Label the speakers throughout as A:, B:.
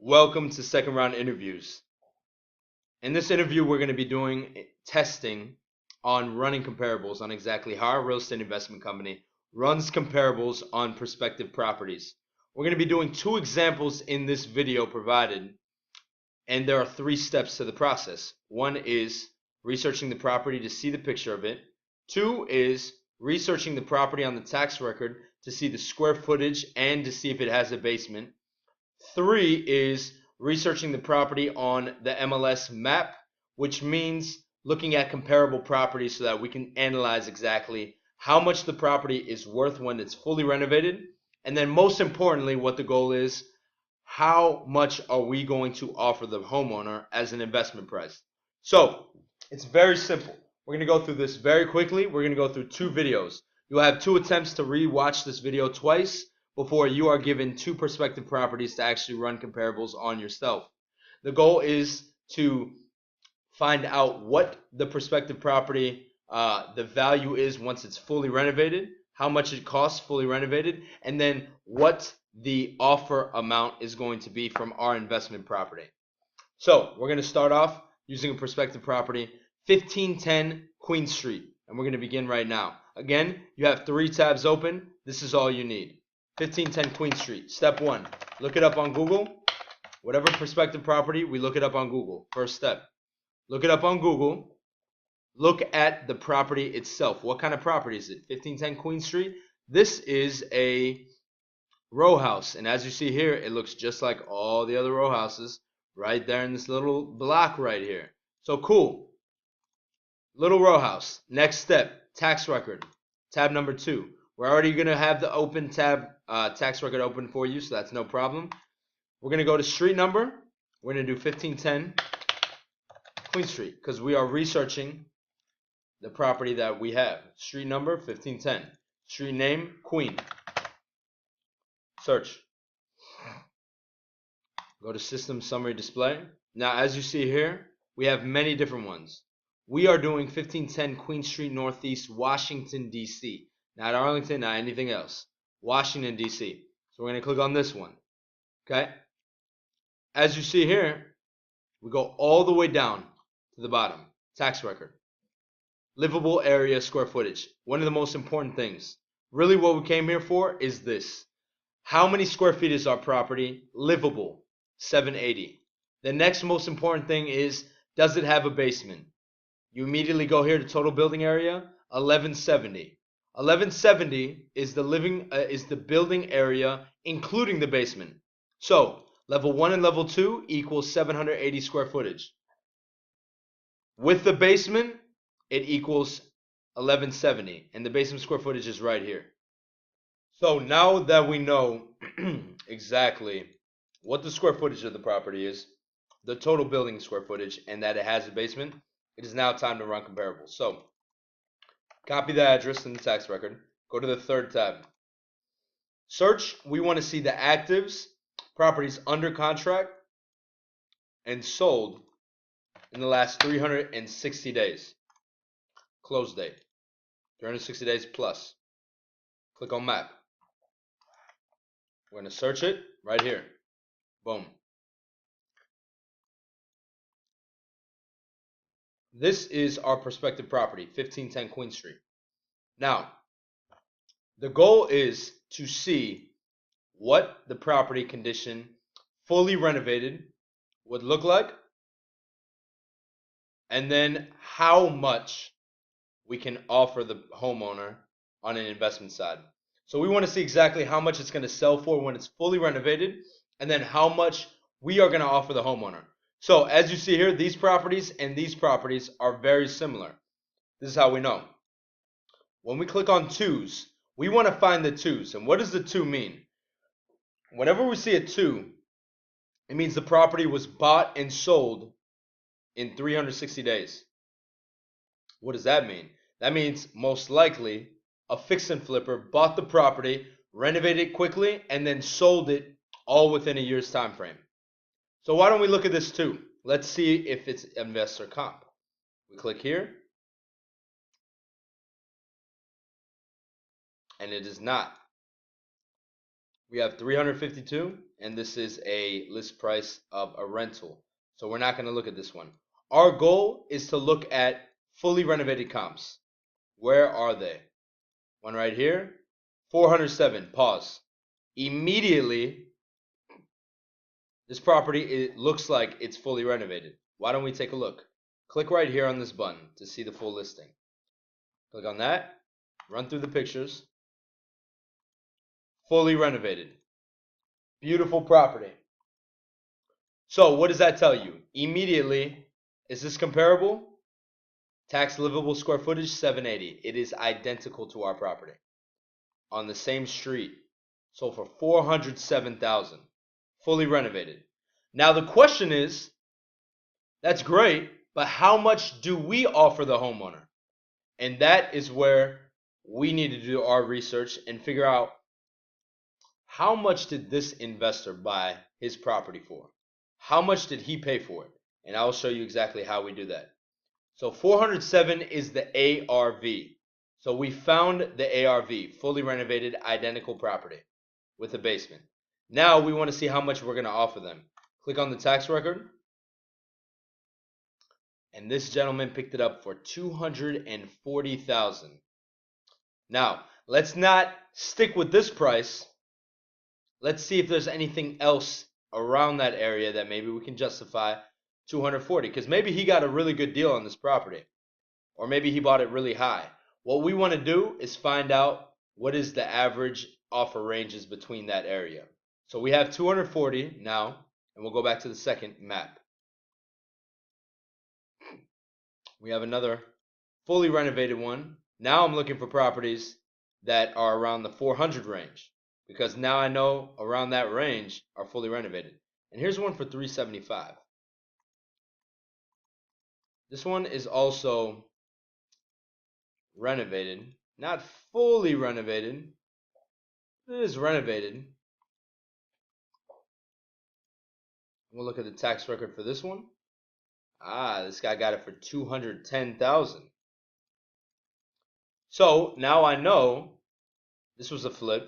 A: Welcome to second round interviews. In this interview, we're going to be doing testing on running comparables on exactly how a real estate investment company runs comparables on prospective properties. We're going to be doing two examples in this video provided, and there are three steps to the process. One is researching the property to see the picture of it. Two is researching the property on the tax record to see the square footage and to see if it has a basement. Three is researching the property on the MLS map, which means looking at comparable properties so that we can analyze exactly how much the property is worth when it's fully renovated. And then most importantly, what the goal is, how much are we going to offer the homeowner as an investment price? So it's very simple. We're going to go through this very quickly. We're going to go through two videos. You'll have two attempts to re-watch this video twice before you are given two prospective properties to actually run comparables on yourself. The goal is to find out what the prospective property, the value is once it's fully renovated, how much it costs fully renovated, and then what the offer amount is going to be from our investment property. So we're going to start off using a prospective property, 1510 Queen Street, and we're going to begin right now. Again, you have three tabs open. This is all you need. 1510 Queen Street. Step one, look it up on Google. Whatever prospective property, we look it up on Google. First step, look it up on Google. Look at the property itself. What kind of property is it? 1510 Queen Street. This is a row house, and as you see here, it looks just like all the other row houses right there in this little block right here. So cool. Little row house. Next step, tax record. Tab number 2. We're already going to have the open tab, tax record open for you, so that's no problem. We're going to go to street number. We're going to do 1510 Queen Street because we are researching the property that we have. Street number 1510. Street name Queen. Search. Go to System Summary Display. Now, as you see here, we have many different ones. We are doing 1510 Queen Street Northeast, Washington, D.C. Not Arlington, not anything else. Washington, D.C. So we're going to click on this one. Okay? As you see here, we go all the way down to the bottom. Tax record. Livable area square footage. One of the most important things. Really what we came here for is this. How many square feet is our property? Livable. 780. The next most important thing is, does it have a basement? You immediately go here to total building area, 1170. 1170 is the building area including the basement. So level 1 and level 2 equals 780 square footage. With the basement, it equals 1170, and the basement square footage is right here. So now that we know exactly what the square footage of the property is, the total building square footage, and that it has a basement, it is now time to run comparables. So copy the address in the tax record. Go to the third tab. Search. We want to see the actives, properties under contract, and sold in the last 360 days. Close date. 360 days plus. Click on map. We're going to search it right here. Boom. This is our prospective property, 1510 Queen Street. Now, the goal is to see what the property condition fully renovated would look like, and then how much we can offer the homeowner on an investment side. So we want to see exactly how much it's going to sell for when it's fully renovated, and then how much we are going to offer the homeowner. So as you see here, these properties and these properties are very similar. This is how we know. When we click on twos, we want to find the twos. And what does the 2 mean? Whenever we see a 2, it means the property was bought and sold in 360 days. What does that mean? That means most likely a fix and flipper bought the property, renovated it quickly, and then sold it all within a year's time frame. So why don't we look at this too? Let's see if it's investor comp. We click here, and it is not. We have 352 and this is a list price of a rental. So we're not going to look at this one. Our goal is to look at fully renovated comps. Where are they? One right here. 407. Pause. Immediately, this property, it looks like it's fully renovated. Why don't we take a look? Click right here on this button to see the full listing. Click on that. Run through the pictures. Fully renovated. Beautiful property. So what does that tell you? Immediately, is this comparable? Tax livable square footage, 780. It is identical to our property. On the same street. Sold for $407,000. Fully renovated. Now the question is, that's great, but how much do we offer the homeowner? And that is where we need to do our research and figure out how much did this investor buy his property for? How much did he pay for it? And I'll show you exactly how we do that. So 407 is the ARV. So we found the ARV, fully renovated, identical property with a basement. Now we want to see how much we're going to offer them. Click on the tax record. And this gentleman picked it up for $240,000. Now, let's not stick with this price. Let's see if there's anything else around that area that maybe we can justify 240, because maybe he got a really good deal on this property, or maybe he bought it really high. What we want to do is find out what is the average offer ranges between that area. So we have 240 now, and we'll go back to the second map. We have another fully renovated one. Now I'm looking for properties that are around the 400 range, because now I know around that range are fully renovated. And here's one for 375. This one is also renovated, not fully renovated. It is renovated. We'll look at the tax record for this one. This guy got it for $210,000. So now I know this was a flip.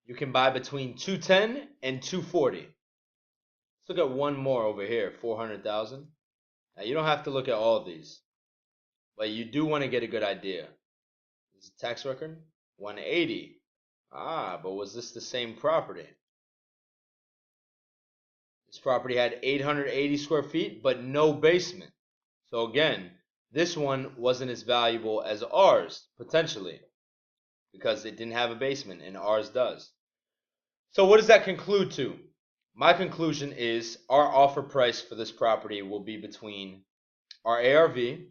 A: You can buy between 210 and 240. Let's look at one more over here, 400,000. Now you don't have to look at all of these, but you do want to get a good idea. This is tax record, 180. But was this the same property? This property had 880 square feet, but no basement. So again, this one wasn't as valuable as ours, potentially, because it didn't have a basement, and ours does. So what does that conclude to? My conclusion is our offer price for this property will be between, our ARV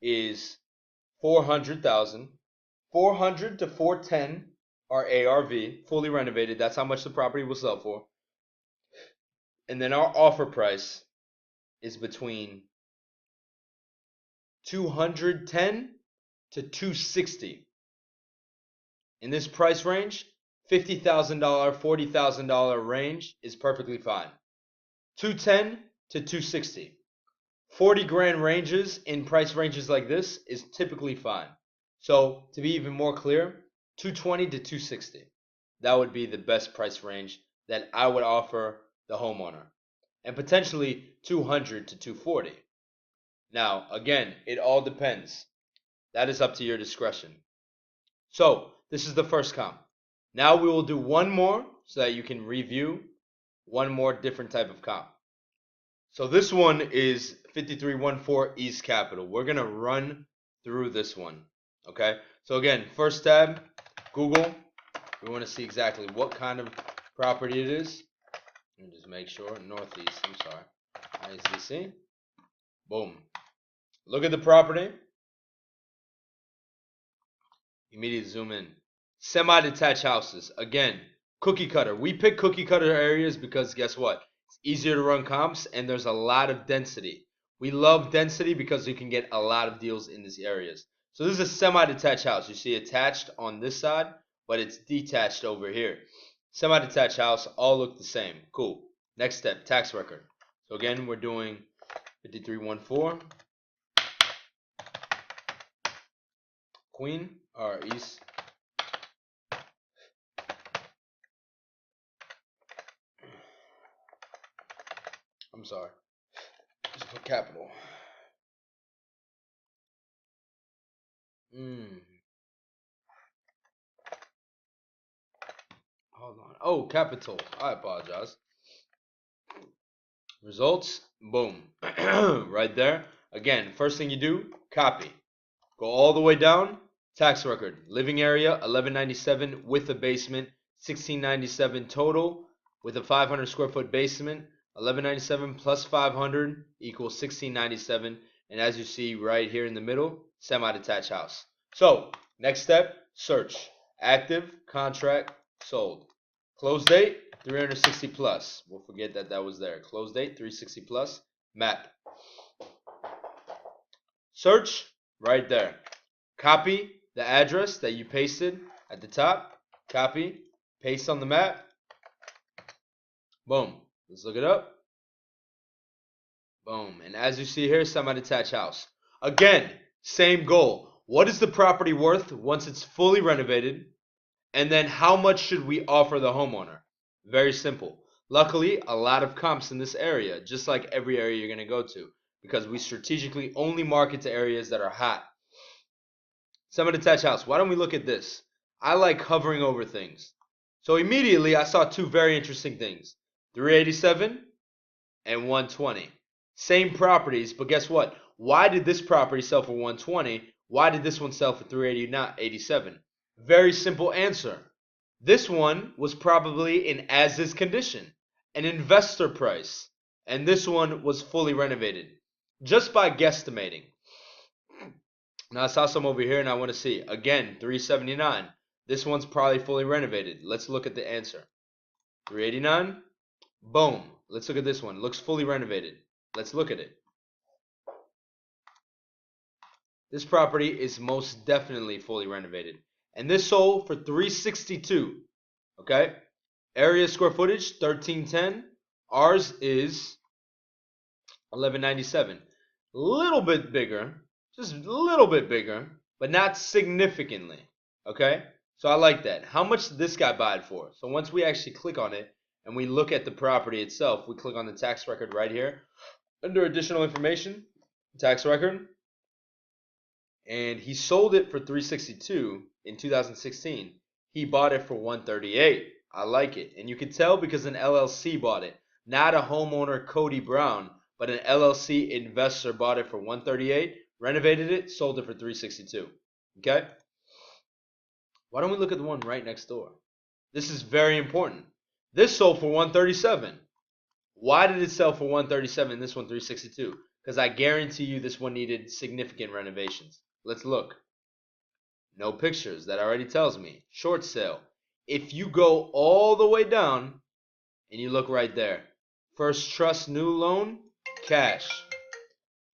A: is 400,000, 400 to 410, our ARV, fully renovated. That's how much the property will sell for. And then our offer price is between 210 to 260. In this price range, $50,000, $40,000 range is perfectly fine. 210 to 260. 40 grand ranges in price ranges like this is typically fine. So to be even more clear, 220 to 260. That would be the best price range that I would offer the homeowner. And potentially 200 to 240. Now, again, it all depends. That is up to your discretion. So this is the first comp. Now we will do one more so that you can review one more different type of comp. So this one is 5314 East Capitol. We're going to run through this one. Okay. So again, first tab, Google. We want to see exactly what kind of property it is. Let me just make sure. Northeast. I'm sorry. ICC. Boom. Look at the property. Immediately zoom in. Semi-detached houses. Again, cookie cutter. We pick cookie cutter areas because guess what? It's easier to run comps and there's a lot of density. We love density because you can get a lot of deals in these areas. So this is a semi-detached house. You see attached on this side, but it's detached over here. Semi-detached house, all look the same. Cool. Next step, tax record. So again, we're doing 5314. Queen or East. I'm sorry. Just put capital. Hold on. Oh, capital. I apologize. Results. Boom. Right there. Again, first thing you do, copy. Go all the way down. Tax record. Living area, 1197 with a basement. 1697 total with a 500 square foot basement. 1197 plus 500 equals 1697. And as you see right here in the middle, semi-detached house. So, next step, search. Active, contract, sold. Close date, 360 plus. We'll forget that that was there. Close date, 360 plus. Map. Search, right there. Copy the address that you pasted at the top. Copy, paste on the map. Boom. Let's look it up. Boom. And as you see here, semi-detached house. Again, same goal. What is the property worth once it's fully renovated? And then how much should we offer the homeowner? Very simple. Luckily, a lot of comps in this area, just like every area you're going to go to, because we strategically only market to areas that are hot. Semi-detached house. Why don't we look at this? I like hovering over things. So immediately I saw two very interesting things. 387 and 120. Same properties, but guess what? Why did this property sell for 120? Why did this one sell for 387? Very simple answer. This one was probably in as-is condition, an investor price, and this one was fully renovated, just by guesstimating. Now I saw some over here and I want to see. Again, 379. This one's probably fully renovated. Let's look at the answer. 389. Boom. Let's look at this one. Looks fully renovated. Let's look at it. This property is most definitely fully renovated. And this sold for 362. Okay? Area square footage, 1310. Ours is 1197. A little bit bigger. Just a little bit bigger. But not significantly. Okay? So I like that. How much did this guy buy it for? So once we actually click on it and we look at the property itself, we click on the tax record right here. Under additional information, tax record. And he sold it for 362 in 2016. He bought it for 138. I like it. And you can tell because an LLC bought it. Not a homeowner, Cody Brown, but an LLC investor bought it for 138, renovated it, sold it for 362. Okay? Why don't we look at the one right next door? This is very important. This sold for 137. Why did it sell for 137? This one 362? Because I guarantee you this one needed significant renovations. Let's look. No pictures. That already tells me. Short sale. If you go all the way down and you look right there. First trust new loan, cash.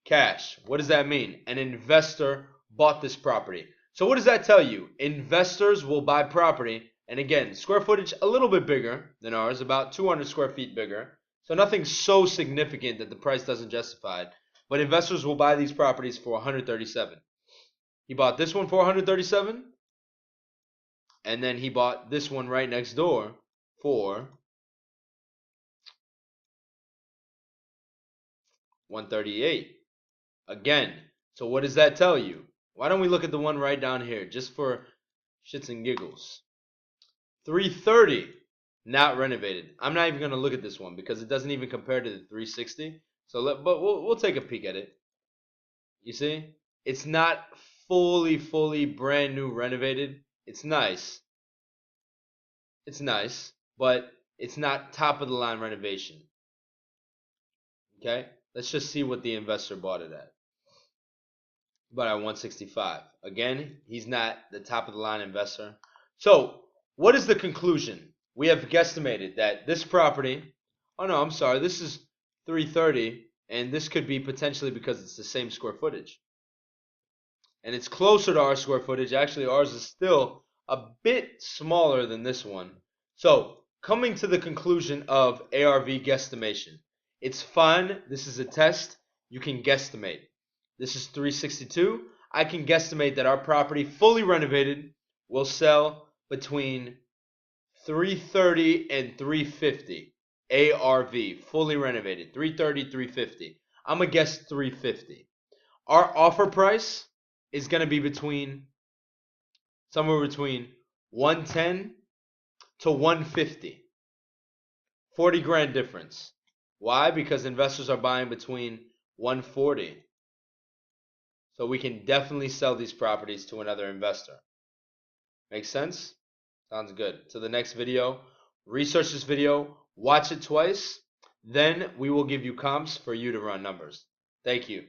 A: Cash. What does that mean? An investor bought this property. So what does that tell you? Investors will buy property. And again, square footage a little bit bigger than ours, about 200 square feet bigger. So nothing so significant that the price doesn't justify it. But investors will buy these properties for 137. He bought this one for 137. And then he bought this one right next door for 138. Again, so what does that tell you? Why don't we look at the one right down here just for shits and giggles? 330, not renovated. I'm not even going to look at this one because it doesn't even compare to the 360. But we'll take a peek at it. You see? It's not fully brand new renovated. It's nice. It's nice, but it's not top of the line renovation. Okay? Let's just see what the investor bought it at. But at 165. Again, he's not the top of the line investor. So, what is the conclusion? We have guesstimated that this property, oh no, I'm sorry, this is 330, and this could be potentially because it's the same square footage. And it's closer to our square footage. Actually, ours is still a bit smaller than this one. So, coming to the conclusion of ARV guesstimation. It's fun. This is a test. You can guesstimate. This is 362. I can guesstimate that our property, fully renovated, will sell between 330 and 350. ARV, fully renovated, 330, 350. I'm gonna guess 350. Our offer price is gonna be somewhere between 110 to 150. 40 grand difference. Why? Because investors are buying between 140. So we can definitely sell these properties to another investor. Make sense? Sounds good. To the next video. Research this video. Watch it twice. Then we will give you comps for you to run numbers. Thank you.